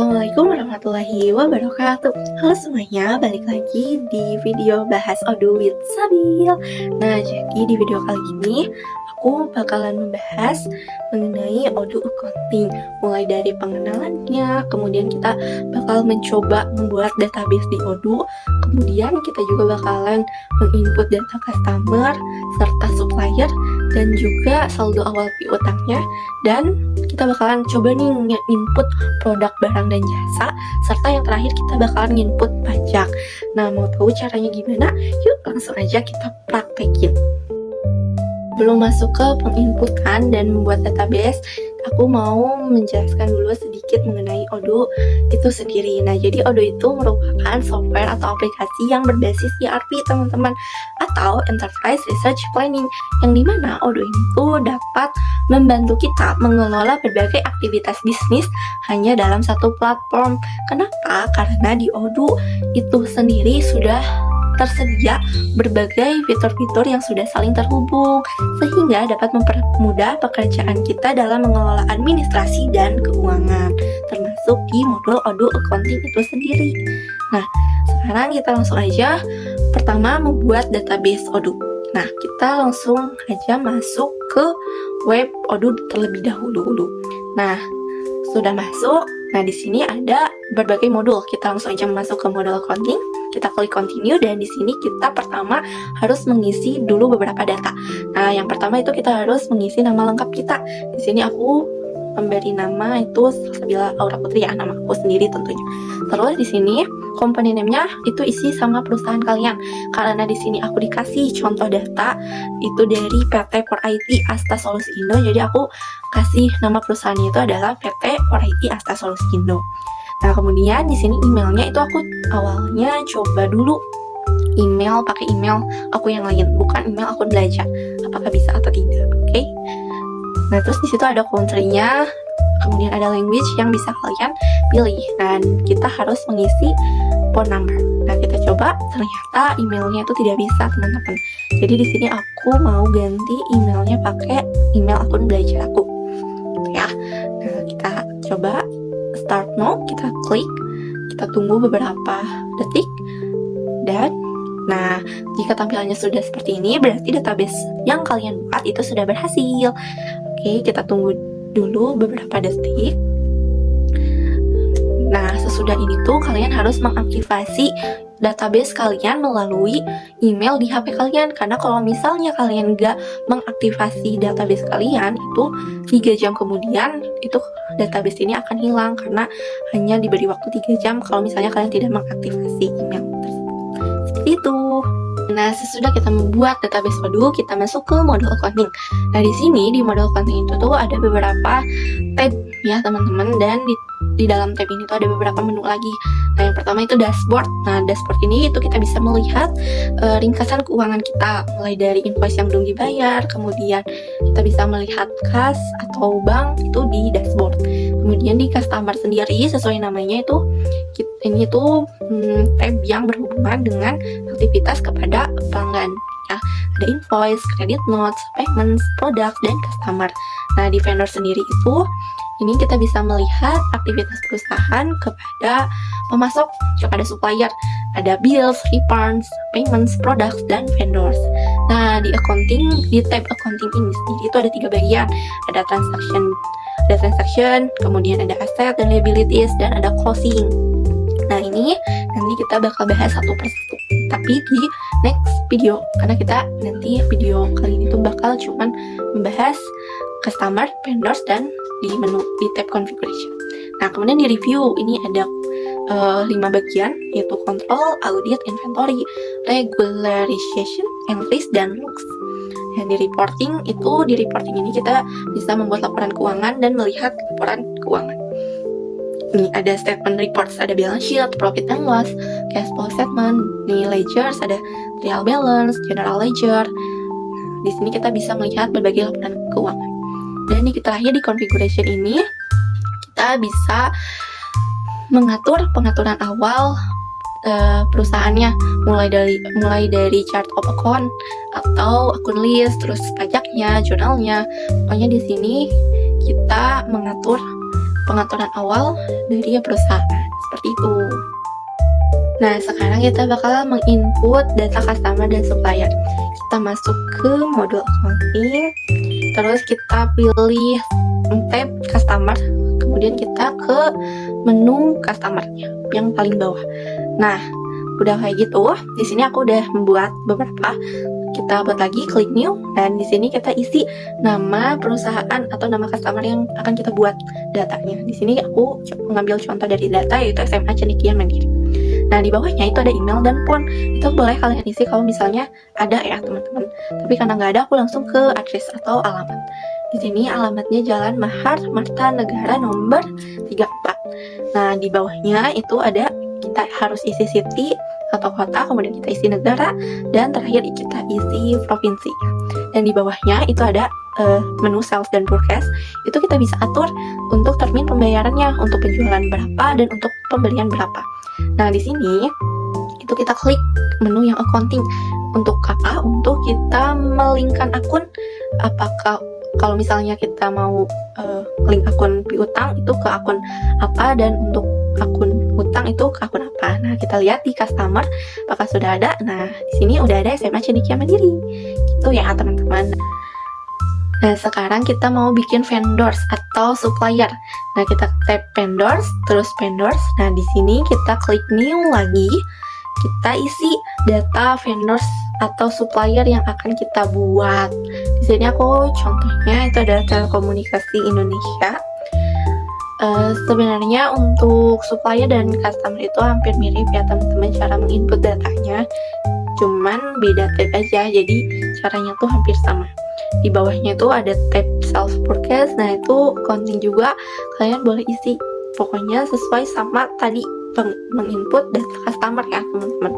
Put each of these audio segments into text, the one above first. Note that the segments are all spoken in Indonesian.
Assalamualaikum warahmatullahi wabarakatuh. Halo semuanya, balik lagi di video bahas Odoo with Sabil. Nah, jadi di video kali ini aku bakalan membahas mengenai Odoo accounting, mulai dari pengenalannya, kemudian kita bakal mencoba membuat database di Odoo, kemudian kita juga bakalan menginput data customer serta supplier dan juga saldo awal piutangnya, dan kita bakalan coba nih nge-input produk barang dan jasa, serta yang terakhir kita bakalan nginput pajak. Nah, mau tahu caranya gimana? Yuk langsung aja kita praktekin. Belum masuk ke penginputan dan membuat database, aku mau menjelaskan dulu sedikit mengenai Odoo itu sendiri. Nah, jadi Odoo itu merupakan software atau aplikasi yang berbasis ERP, teman-teman, atau Enterprise Research Planning, yang dimana Odoo itu dapat membantu kita mengelola berbagai aktivitas bisnis hanya dalam satu platform. Kenapa? Karena di Odoo itu sendiri sudah tersedia berbagai fitur-fitur yang sudah saling terhubung, sehingga dapat mempermudah pekerjaan kita dalam mengelola administrasi dan keuangan, termasuk di modul Odoo accounting itu sendiri. Nah, sekarang kita langsung aja pertama membuat database Odoo. Nah, kita langsung aja masuk ke web Odoo terlebih dahulu. Nah, sudah masuk. Nah, di sini ada berbagai modul. Kita langsung aja masuk ke modul accounting. Kita klik continue, dan di sini kita pertama harus mengisi dulu beberapa data. Nah, yang pertama itu kita harus mengisi nama lengkap kita. Di sini aku memberi nama itu Salsabila Aura Putri, ya, nama aku sendiri tentunya. Terus di sini company name-nya itu isi sama perusahaan kalian. Karena di sini aku dikasih contoh data itu dari PT For IT Asta Solusi Indo, jadi aku kasih nama perusahaannya itu adalah PT For IT Asta Solusi Indo. Nah, kemudian di sini emailnya itu aku awalnya coba dulu pakai email aku yang lain, bukan email akun belajar. Apakah bisa atau tidak? Oke. Nah, terus di situ ada country-nya, kemudian ada language yang bisa kalian pilih, dan kita harus mengisi phone number. Nah, kita coba, ternyata emailnya itu tidak bisa, teman-teman. Jadi di sini aku mau ganti emailnya pakai email akun belajar aku, gitu ya. Nah, kita coba start now, kita klik, kita tunggu beberapa detik, dan nah, jika tampilannya sudah seperti ini, berarti database yang kalian buat itu sudah berhasil. Oke, kita tunggu dulu beberapa detik. Nah, sesudah ini tuh kalian harus mengaktifasi database kalian melalui email di HP kalian. Karena kalau misalnya kalian nggak mengaktifasi database kalian, itu 3 jam kemudian itu database ini akan hilang, karena hanya diberi waktu 3 jam kalau misalnya kalian tidak mengaktifasi email tersebut. Seperti itu. Nah, sesudah kita membuat database Odoo, kita masuk ke modul accounting. Nah, di sini di modul accounting itu tuh ada beberapa tab ya, teman-teman, dan di dalam tab ini tuh ada beberapa menu lagi. Nah, yang pertama itu dashboard. Nah, dashboard ini itu kita bisa melihat ringkasan keuangan kita, mulai dari invoice yang belum dibayar, kemudian kita bisa melihat kas atau bank itu di dashboard. Kemudian di customer sendiri, sesuai namanya itu ini tuh tab yang berhubungan dengan aktivitas kepada pelanggan, ya. Ada invoice, credit notes, payments, product, dan customer. Nah, di vendor sendiri itu ini kita bisa melihat aktivitas perusahaan kepada pemasok, kepada supplier. Ada bills, returns, payments, products, dan vendors. Nah, di accounting, di tab accounting ini sendiri itu ada 3 bagian. Ada transaction, kemudian ada asset dan liabilities, dan ada closing. Nah, ini nanti kita bakal bahas satu persatu, tapi di next video, karena kita nanti video kali ini tuh bakal cuman membahas customer, vendors, dan di menu di tab configuration. Nah, kemudian di review ini ada 5 bagian, yaitu control, audit, inventory, regularization, entries, dan logs. Dan di reporting ini kita bisa membuat laporan keuangan dan melihat laporan keuangan. Ini ada statement reports, ada balance sheet, profit and loss, cash flow statement, nih ledgers, ada trial balance, general ledger. Di sini kita bisa melihat berbagai laporan keuangan. Dan di terakhir di configuration ini kita bisa mengatur pengaturan awal perusahaannya, mulai dari chart of account atau akun list, terus pajaknya, jurnalnya. Pokoknya di sini kita mengatur pengaturan awal dari perusahaan seperti itu. Nah, sekarang kita bakal menginput data customer dan supplier. Kita masuk ke modul accounting, terus kita pilih tab customer, kemudian kita ke menu customernya yang paling bawah. Nah, udah kayak gitu. Di sini aku udah membuat beberapa. Kita buat lagi, klik new, dan di sini kita isi nama perusahaan atau nama customer yang akan kita buat datanya. Di sini aku mengambil contoh dari data yaitu SMA Cendekia Mandiri. Nah, di bawahnya itu ada email dan phone. Itu boleh kalian isi kalau misalnya ada ya, teman-teman. Tapi karena nggak ada, aku langsung ke address atau alamat. Di sini alamatnya Jalan Mahar, Marta Negara nomor 34. Nah, di bawahnya itu ada, kita harus isi city atau kota, kemudian kita isi negara, dan terakhir kita isi provinsi. Dan di bawahnya itu ada menu sales dan forecast. Itu kita bisa atur untuk termin pembayarannya, untuk penjualan berapa dan untuk pembelian berapa. Nah, di sini itu kita klik menu yang accounting. Untuk apa? Untuk kita melingkan akun. Apakah kalau misalnya kita mau link akun piutang itu ke akun apa, dan untuk akun utang itu ke akun apa. Nah, kita lihat di customer apakah sudah ada. Nah, di sini udah ada SMA Cendekia Mandiri. Gitu ya, teman-teman. Nah, sekarang kita mau bikin vendors atau supplier. Nah, kita tap vendors, terus vendors. Nah, di sini kita klik new lagi. Kita isi data vendors atau supplier yang akan kita buat. Di sini aku contohnya itu ada Telekomunikasi Indonesia. Sebenarnya untuk supplier dan customer itu hampir mirip ya, teman-teman, cara menginput datanya. Cuman beda tab aja, jadi caranya tuh hampir sama. Di bawahnya itu ada tab self forecast. Nah, itu accounting juga, kalian boleh isi pokoknya sesuai sama tadi menginput data customer ya, teman-teman.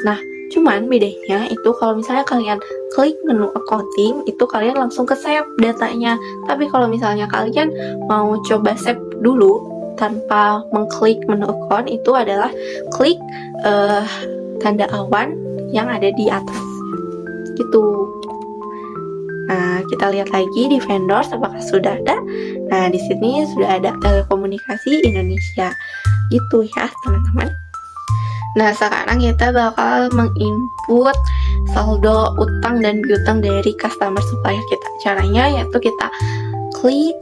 Nah, cuman bedanya itu kalau misalnya kalian klik menu accounting itu kalian langsung ke save datanya. Tapi kalau misalnya kalian mau coba save dulu tanpa mengklik menu account, itu adalah klik tanda awan yang ada di atas gitu. Nah, kita lihat lagi di vendors apakah sudah ada. Nah, di sini sudah ada Telekomunikasi Indonesia. Gitu ya, teman-teman. Nah, sekarang kita bakal menginput saldo utang dan piutang dari customer supplier kita. Caranya yaitu kita klik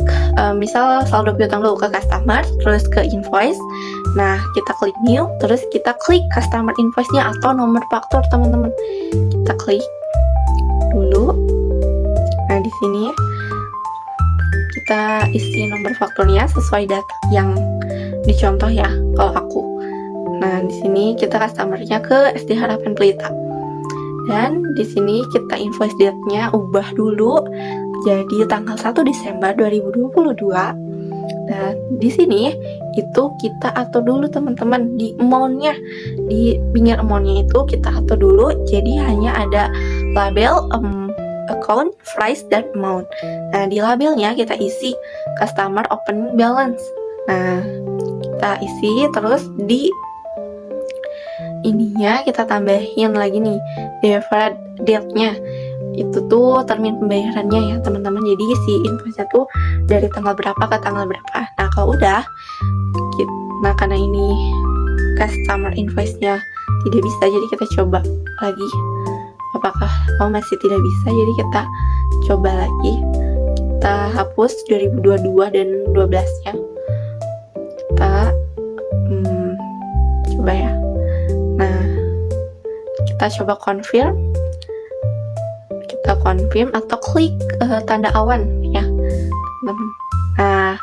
misal saldo piutang dulu ke customer, terus ke invoice. Nah, kita klik new, terus kita klik customer invoice-nya atau nomor faktur, teman-teman. Kita klik dulu. Nah, di sini kita isi nomor fakturnya sesuai data yang dicontoh ya, kalau aku. Nah, di sini kita customer-nya ke SD Harapan Pelita. Dan di sini kita invoice date-nya ubah dulu jadi tanggal 1 Desember 2022. Nah, di sini itu kita atur dulu, teman-teman, di amount-nya, di pinggir amount-nya itu kita atur dulu. Jadi hanya ada label account, price, dan amount. Nah, di labelnya kita isi customer opening balance. Nah, kita isi, terus di ininya kita tambahin lagi nih deferred date-nya. Itu tuh termin pembayarannya ya, teman-teman. Jadi si invoice-nya tuh dari tanggal berapa ke tanggal berapa. Nah, kalau udah nah karena ini customer invoice-nya tidak bisa, jadi kita coba lagi. Apakah masih tidak bisa, jadi kita coba lagi. Kita hapus 2022 dan 12-nya. Kita coba ya. Nah, kita coba confirm. Kita confirm atau klik tanda awan ya, teman-teman. Nah,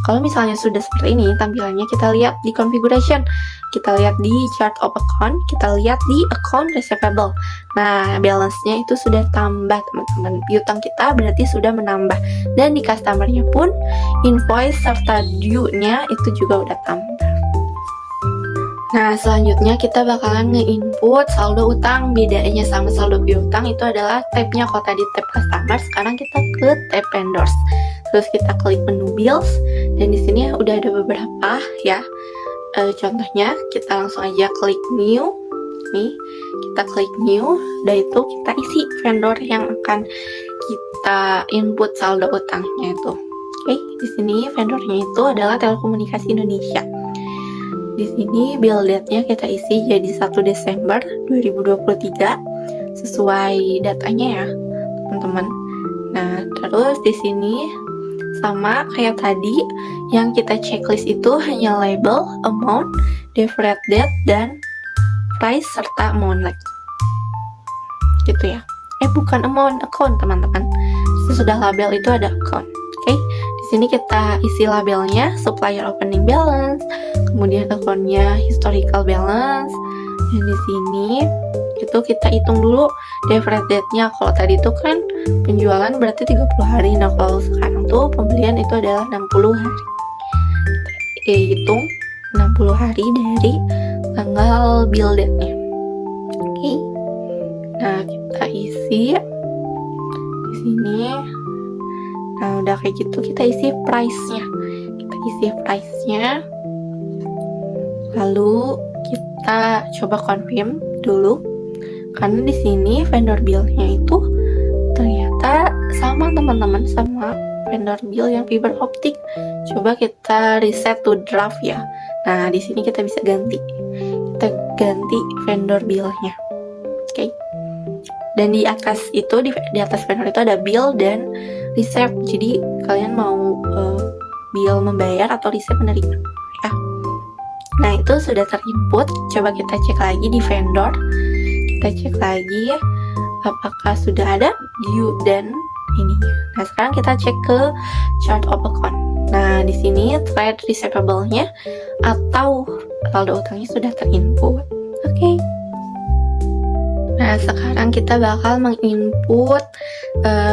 kalau misalnya sudah seperti ini tampilannya, kita lihat di configuration, kita lihat di chart of account, kita lihat di account receivable. Nah, balance-nya itu sudah tambah, teman-teman. Piutang kita berarti sudah menambah. Dan di customer-nya pun invoice serta due-nya itu juga udah tambah. Nah, selanjutnya kita bakalan nge-input saldo utang. Bedanya sama saldo piutang itu adalah tab-nya. Kalau tadi tab customer, sekarang kita ke tab vendors. Terus kita klik menu bills, dan di sini udah ada beberapa ya. Contohnya kita langsung aja klik new. Nih, kita klik new, dan itu kita isi vendor yang akan kita input saldo utangnya itu. Oke, di sini vendornya itu adalah Telekomunikasi Indonesia. Di sini bill date-nya kita isi jadi 1 Desember 2023 sesuai datanya ya, teman-teman. Nah, terus di sini sama kayak tadi, yang kita checklist itu hanya label, amount, deferred date, dan price serta amount like. Gitu ya. Bukan amount, account teman-teman. Sesudah label itu ada account. Oke. Di sini kita isi labelnya supplier opening balance, kemudian account-nya historical balance. Dan di sini itu kita hitung dulu deferred date-nya. Kalau tadi itu kan penjualan berarti 30 hari. Nah, kalau sekarang tuh pembelian itu adalah 60 hari. Kita hitung 60 hari dari tanggal bill date-nya. Oke. Nah, kita isi di sini. Nah, udah kayak gitu kita isi price-nya. Kita isi price-nya. Lalu kita coba confirm dulu. Karena di sini vendor bill-nya itu ternyata sama teman-teman, sama vendor bill yang fiber optik. Coba kita reset to draft ya. Nah, di sini kita bisa ganti. Kita ganti vendor bill-nya. Oke. Dan di atas itu, di atas vendor itu ada bill dan receipt. Jadi kalian mau bill membayar atau receipt menerima ya. Nah, itu sudah terinput. Coba kita cek lagi di vendor. Kita cek lagi apakah sudah ada due dan ini. Nah, sekarang kita cek ke chart of account. Nah, di sini trade receivable-nya atau saldo utangnya sudah terinput. Oke. Nah, sekarang kita bakal menginput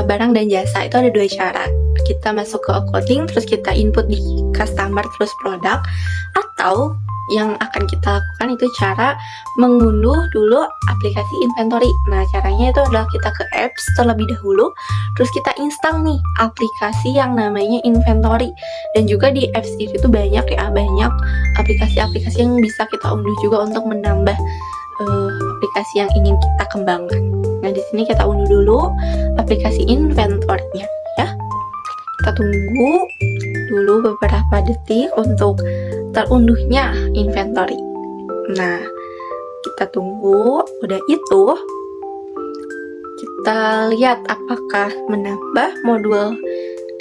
barang dan jasa. Itu ada 2 cara. Kita masuk ke accounting, terus kita input di customer terus produk, atau yang akan kita lakukan itu cara mengunduh dulu aplikasi inventory. Nah, caranya itu adalah kita ke apps terlebih dahulu, terus kita install nih aplikasi yang namanya inventory. Dan juga di apps itu banyak ya, banyak aplikasi-aplikasi yang bisa kita unduh juga untuk menambah aplikasi yang ingin kita kembangkan. Nah, di sini kita unduh dulu aplikasi inventory-nya ya. Kita tunggu dulu beberapa detik untuk terunduhnya inventory. Nah, kita tunggu. Udah itu kita lihat apakah menambah modul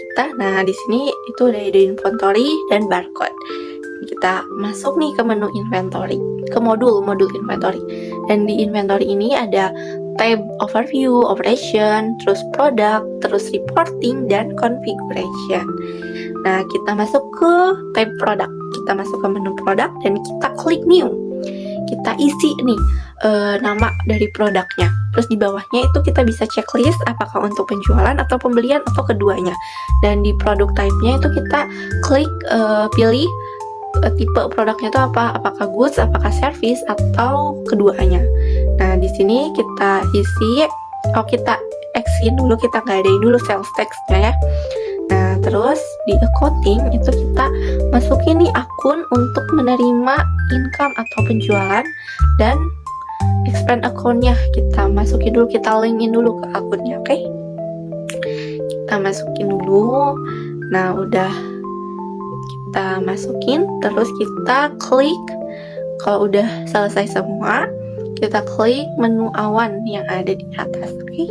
kita. Nah, di sini itu udah ada inventory dan barcode. Kita masuk nih ke menu inventory, ke modul inventory. Dan di inventory ini ada tab overview, operation, terus product, terus reporting, dan configuration. Nah, kita masuk ke tab product. Kita masuk ke menu product dan kita klik new. Kita isi nih nama dari produknya. Terus di bawahnya itu kita bisa checklist apakah untuk penjualan atau pembelian atau keduanya. Dan di product type-nya itu kita klik pilih tipe produknya itu apa, apakah goods, apakah service, atau keduanya. Nah, di sini kita isi, kita X-in dulu, kita nggak adain dulu sales text-nya ya. Nah, terus di accounting itu kita masukin nih akun untuk menerima income atau penjualan, dan expand account-nya kita masukin dulu, kita linkin dulu ke akunnya, oke? Kita masukin dulu. Nah, udah kita masukin, terus kita klik. Kalau udah selesai semua, kita klik menu awan yang ada di atas, oke?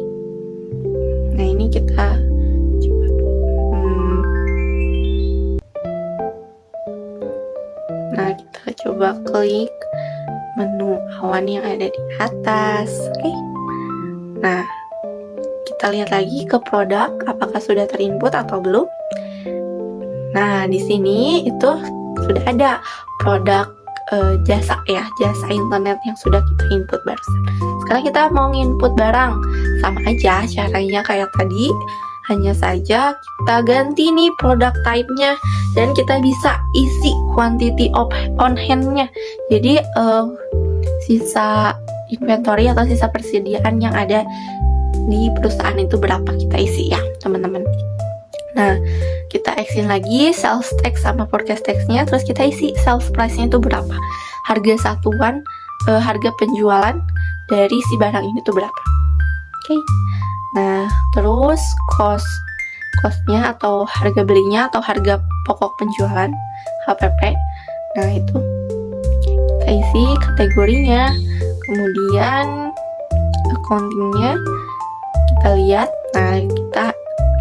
Nah, ini kita coba dulu. Nah, kita coba klik menu awan yang ada di atas, oke? Nah, kita lihat lagi ke produk, apakah sudah terinput atau belum. Nah, di sini itu sudah ada produk jasa ya, jasa internet yang sudah kita input barusan. Sekarang kita mau input barang, sama aja caranya kayak tadi, hanya saja kita ganti nih product type-nya dan kita bisa isi quantity on hand-nya. Jadi sisa inventory atau sisa persediaan yang ada di perusahaan itu berapa kita isi ya, teman-teman. Nah, kita X-in lagi sales tax sama forecast tax-nya, terus kita isi sales price-nya itu berapa, harga satuan, harga penjualan dari si barang ini tuh berapa. Oke. Nah, terus cost costnya atau harga belinya atau harga pokok penjualan HPP. Nah itu kita isi kategorinya, kemudian accountingnya kita lihat. Nah kita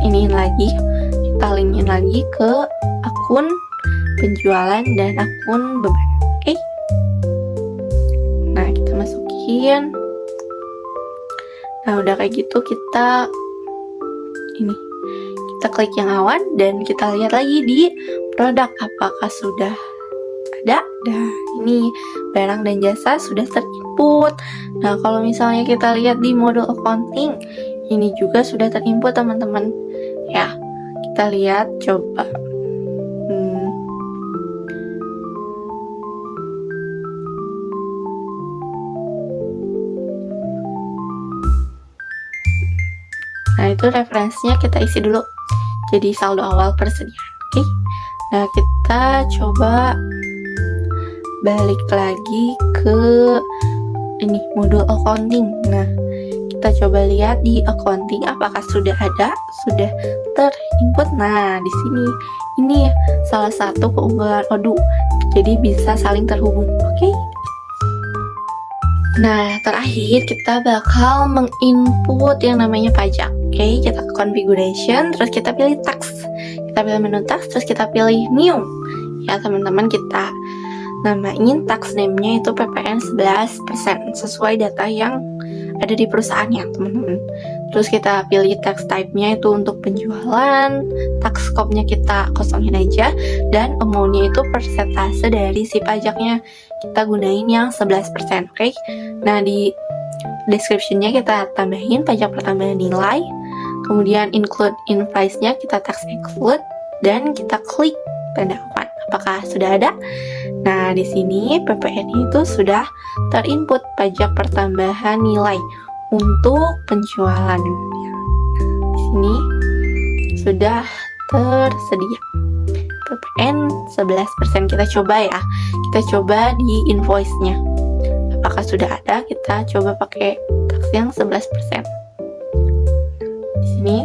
iniin lagi, kita linkin lagi ke akun penjualan dan akun beban. Oke. Nah kita masukin. Nah udah kayak gitu kita klik yang awan dan kita lihat lagi di produk apakah sudah ada. Nah ini barang dan jasa sudah terinput. Nah kalau misalnya kita lihat di modul accounting, ini juga sudah terinput teman-teman ya. Kita lihat coba. Nah itu referensinya kita isi dulu, jadi saldo awal persediaan. Oke. Nah kita coba balik lagi ke ini modul accounting. Nah kita coba lihat di accounting apakah sudah ada, sudah terinput. Nah di sini ini salah satu keunggulan Odoo, jadi bisa saling terhubung. Oke. Nah terakhir kita bakal menginput yang namanya pajak. Oke, kita ke configuration, terus kita pilih tax, kita pilih menu tax, terus kita pilih new ya teman-teman. Kita namain tax name-nya itu PPN 11% sesuai data yang ada di perusahaannya teman-teman. Terus kita pilih tax type-nya itu untuk penjualan, tax scope-nya kita kosongin aja, dan amount-nya itu persentase dari si pajaknya kita gunain yang 11%. Oke. Nah di description-nya kita tambahin pajak pertambahan nilai, kemudian include invoice-nya kita tax exclude, dan kita klik tanda awan. Apakah sudah ada? Nah, di sini PPN itu sudah terinput pajak pertambahan nilai untuk penjualan. Di sini sudah tersedia PPN 11%. Kita coba ya. Kita coba di invoice-nya. Apakah sudah ada? Kita coba pakai tax yang 11%. Di sini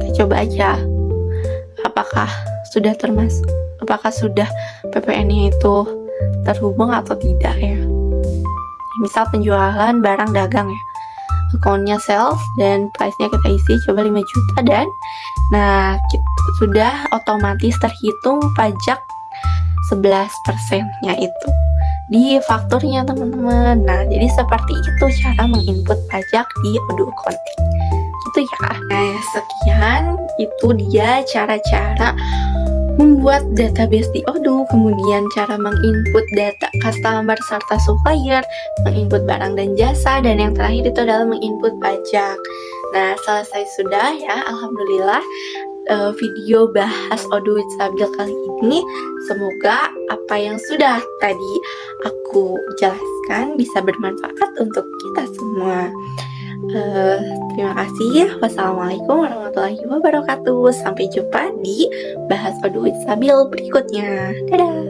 kita coba aja apakah sudah termasuk, apakah sudah PPN-nya itu terhubung atau tidak ya. Misal penjualan barang dagang ya, account-nya sales dan price-nya kita isi coba 5 juta, dan nah sudah otomatis terhitung pajak 11%-nya itu di fakturnya teman-teman. Nah jadi seperti itu cara menginput pajak di Odoo Accounting gitu ya. Nah sekian itu dia cara-cara membuat database di Odoo, kemudian cara menginput data customer serta supplier, menginput barang dan jasa, dan yang terakhir itu adalah menginput pajak. Nah selesai sudah ya, alhamdulillah. Video bahas Odoo with Sabil kali ini, semoga apa yang sudah tadi aku jelaskan bisa bermanfaat untuk kita semua. Terima kasih. Wassalamualaikum warahmatullahi wabarakatuh. Sampai jumpa di bahas Odoo with Sabil berikutnya. Dadah.